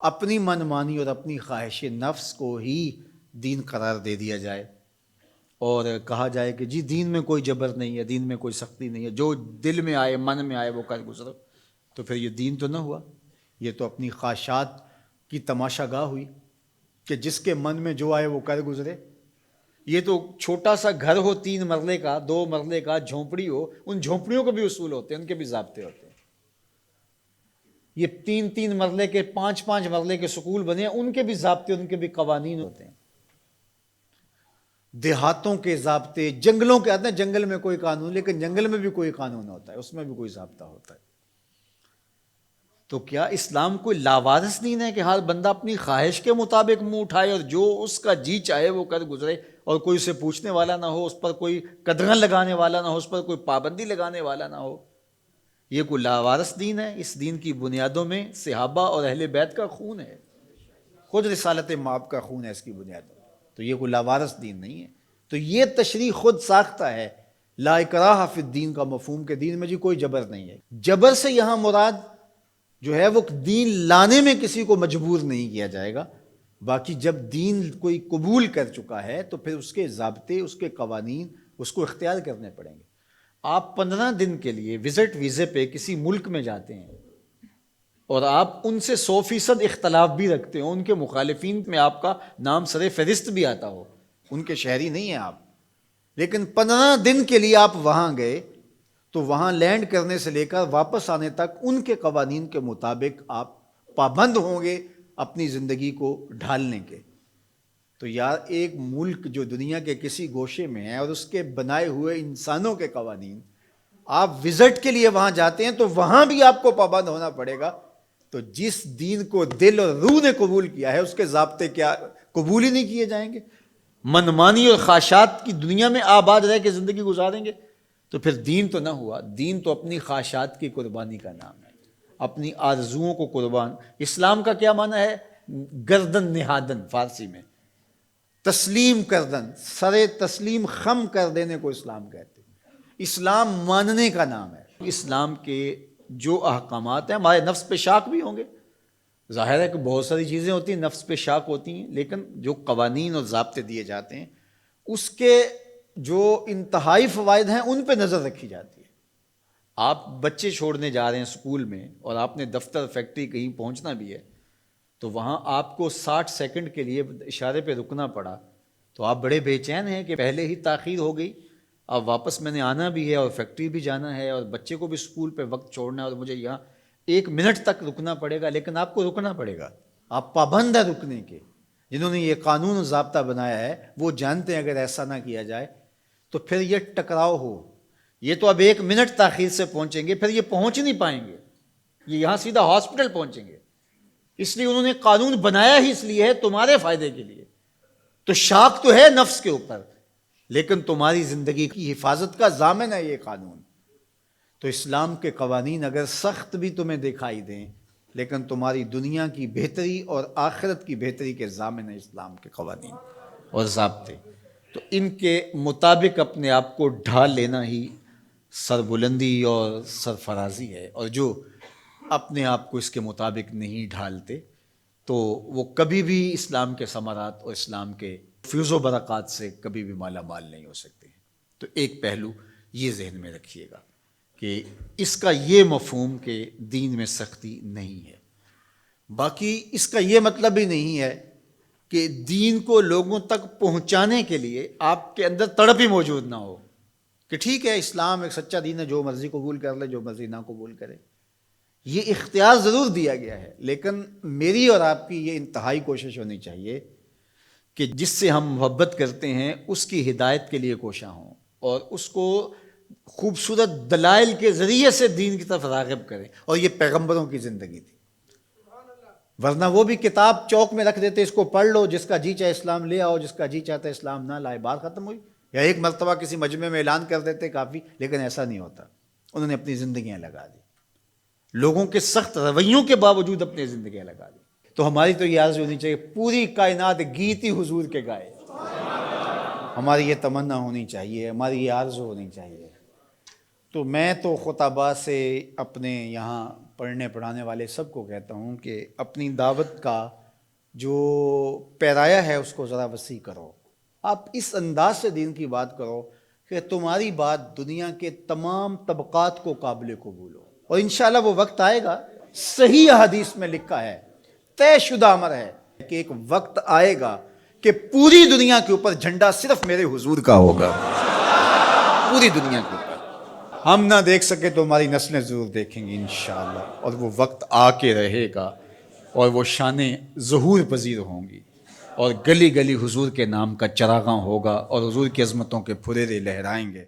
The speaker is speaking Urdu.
اپنی من مانی اور اپنی خواہش نفس کو ہی دین قرار دے دیا جائے اور کہا جائے کہ جی دین میں کوئی جبر نہیں ہے، دین میں کوئی سختی نہیں ہے، جو دل میں آئے من میں آئے وہ کر گزرو، تو پھر یہ دین تو نہ ہوا، یہ تو اپنی خواہشات کی تماشا گاہ ہوئی کہ جس کے من میں جو آئے وہ کر گزرے۔ یہ تو چھوٹا سا گھر ہو 3 مرلے کا 2 مرلے کا، جھونپڑی ہو، ان جھونپڑیوں کو بھی اصول ہوتے ہیں، ان کے بھی ضابطے ہوتے ہیں۔ یہ 3 مرلے کے 5 مرلے کے سکول بنے ہیں، ان کے بھی ضابطے، ان کے بھی قوانین ہوتے ہیں۔ دیہاتوں کے ضابطے، جنگلوں کے آتے ہیں، جنگل میں کوئی قانون، لیکن جنگل میں بھی کوئی قانون ہوتا ہے، اس میں بھی کوئی ضابطہ ہوتا ہے۔ تو کیا اسلام کوئی لاوارث دین ہے کہ ہر بندہ اپنی خواہش کے مطابق منہ اٹھائے اور جو اس کا جی چاہے وہ کر گزرے، اور کوئی اسے پوچھنے والا نہ ہو، اس پر کوئی قدغن لگانے والا نہ ہو، اس پر کوئی پابندی لگانے والا نہ ہو؟ یہ کوئی لاوارث دین ہے؟ اس دین کی بنیادوں میں صحابہ اور اہل بیت کا خون ہے، خود رسالت مآب کا خون ہے اس کی بنیادوں میں، تو یہ کوئی لاوارث دین نہیں ہے۔ تو یہ تشریح خود ساختہ ہے لا اکراہ فی الدین کا مفہوم، کہ دین میں جی کوئی جبر نہیں ہے۔ جبر سے یہاں مراد جو ہے وہ دین لانے میں کسی کو مجبور نہیں کیا جائے گا، باقی جب دین کوئی قبول کر چکا ہے تو پھر اس کے ضابطے، اس کے قوانین اس کو اختیار کرنے پڑیں گے۔ آپ 15 دن کے لیے وزٹ ویزے پہ کسی ملک میں جاتے ہیں اور آپ ان سے 100% اختلاف بھی رکھتے ہو، ان کے مخالفین میں آپ کا نام سر فہرست بھی آتا ہو، ان کے شہری نہیں ہیں آپ، لیکن 15 دن کے لیے آپ وہاں گئے تو وہاں لینڈ کرنے سے لے کر واپس آنے تک ان کے قوانین کے مطابق آپ پابند ہوں گے اپنی زندگی کو ڈھالنے کے۔ تو یار ایک ملک جو دنیا کے کسی گوشے میں ہے اور اس کے بنائے ہوئے انسانوں کے قوانین، آپ وزٹ کے لیے وہاں جاتے ہیں تو وہاں بھی آپ کو پابند ہونا پڑے گا۔ تو جس دین کو دل اور روح نے قبول کیا ہے اس کے ضابطے کیا قبول ہی نہیں کیے جائیں گے؟ منمانی اور خواہشات کی دنیا میں آباد رہ کے زندگی گزاریں گے تو پھر دین تو نہ ہوا۔ دین تو اپنی خواہشات کی قربانی کا نام ہے، اپنی آرزوؤں کو قربان۔ اسلام کا کیا معنی ہے؟ گردن نہادن، فارسی میں تسلیم کردن، سر تسلیم خم کر دینے کو اسلام کہتے ہیں۔ اسلام ماننے کا نام ہے۔ اسلام کے جو احکامات ہیں، ہمارے نفس پہ شاک بھی ہوں گے، ظاہر ہے کہ بہت ساری چیزیں ہوتی ہیں نفس پہ شاک ہوتی ہیں، لیکن جو قوانین اور ضابطے دیے جاتے ہیں اس کے جو انتہائی فوائد ہیں ان پہ نظر رکھی جاتی ہے۔ آپ بچے چھوڑنے جا رہے ہیں اسکول میں اور آپ نے دفتر فیکٹری کہیں پہنچنا بھی ہے تو وہاں آپ کو 60 سیکنڈ کے لیے اشارے پہ رکنا پڑا تو آپ بڑے بے چین ہیں کہ پہلے ہی تاخیر ہو گئی، اب واپس میں نے آنا بھی ہے اور فیکٹری بھی جانا ہے اور بچے کو بھی اسکول پہ وقت چھوڑنا ہے اور مجھے یہاں 1 منٹ تک رکنا پڑے گا، لیکن آپ کو رکنا پڑے گا، آپ پابند ہیں رکنے کے۔ جنہوں نے یہ قانون و ضابطہ بنایا ہے وہ جانتے ہیں اگر ایسا نہ کیا جائے تو پھر یہ ٹکراؤ ہو، یہ تو اب 1 منٹ تاخیر سے پہنچیں گے، پھر یہ پہنچ نہیں پائیں گے، یہ یہاں سیدھا ہاسپٹل پہنچیں گے۔ اس لیے انہوں نے قانون بنایا ہی اس لیے ہے تمہارے فائدے کے لیے۔ تو شاک تو ہے نفس کے اوپر، لیکن تمہاری زندگی کی حفاظت کا ضامن ہے یہ قانون۔ تو اسلام کے قوانین اگر سخت بھی تمہیں دکھائی دیں لیکن تمہاری دنیا کی بہتری اور آخرت کی بہتری کے ضامن ہے اسلام کے قوانین اور ضابطے۔ تو ان کے مطابق اپنے آپ کو ڈھال لینا ہی سربلندی اور سرفرازی ہے، اور جو اپنے آپ کو اس کے مطابق نہیں ڈھالتے تو وہ کبھی بھی اسلام کے ثمرات اور اسلام کے فیوز و برکات سے کبھی بھی مالا مال نہیں ہو سکتے۔ تو ایک پہلو یہ ذہن میں رکھیے گا کہ اس کا یہ مفہوم کہ دین میں سختی نہیں ہے۔ باقی اس کا یہ مطلب بھی نہیں ہے کہ دین کو لوگوں تک پہنچانے کے لیے آپ کے اندر تڑپ ہی موجود نہ ہو کہ ٹھیک ہے اسلام ایک سچا دین ہے، جو مرضی قبول کر لے، جو مرضی نہ قبول کرے۔ یہ اختیار ضرور دیا گیا ہے، لیکن میری اور آپ کی یہ انتہائی کوشش ہونی چاہیے کہ جس سے ہم محبت کرتے ہیں اس کی ہدایت کے لیے کوشاں ہوں اور اس کو خوبصورت دلائل کے ذریعے سے دین کی طرف راغب کریں، اور یہ پیغمبروں کی زندگی تھی۔ ورنہ وہ بھی کتاب چوک میں رکھ دیتے، اس کو پڑھ لو، جس کا جی چاہے اسلام لے آؤ، جس کا جی چاہتا ہے اسلام نہ لائے، بات ختم ہوئی۔ یا ایک مرتبہ کسی مجمع میں اعلان کر دیتے کافی، لیکن ایسا نہیں ہوتا، انہوں نے اپنی زندگیاں لگا دی، لوگوں کے سخت رویوں کے باوجود اپنی زندگیاں لگا دی۔ تو ہماری تو یہ آرزو ہونی چاہیے پوری کائنات گیتی حضور کے گائے، ہماری یہ تمنا ہونی چاہیے، ہماری یہ آرزو ہونی چاہیے۔ تو میں تو خطبہ سے اپنے یہاں پڑھنے پڑھانے والے سب کو کہتا ہوں کہ اپنی دعوت کا جو پیرایا ہے اس کو ذرا وسیع کرو. آپ اس انداز سے دین کی بات کرو کہ تمہاری بات دنیا کے تمام طبقات کو قابل قبول ہو. اور انشاءاللہ وہ وقت آئے گا، صحیح حدیث میں لکھا ہے، طے شدہ امر ہے کہ ایک وقت آئے گا کہ پوری دنیا کے اوپر جھنڈا صرف میرے حضور کا ہوگا. پوری دنیا کے اوپر ہم نہ دیکھ سکے تو ہماری نسلیں ضرور دیکھیں گی انشاءاللہ. اور وہ وقت آ کے رہے گا اور وہ شانیں ظہور پذیر ہوں گی اور گلی گلی حضور کے نام کا چراغاں ہوگا اور حضور کی عظمتوں کے پھریرے لہرائیں گے.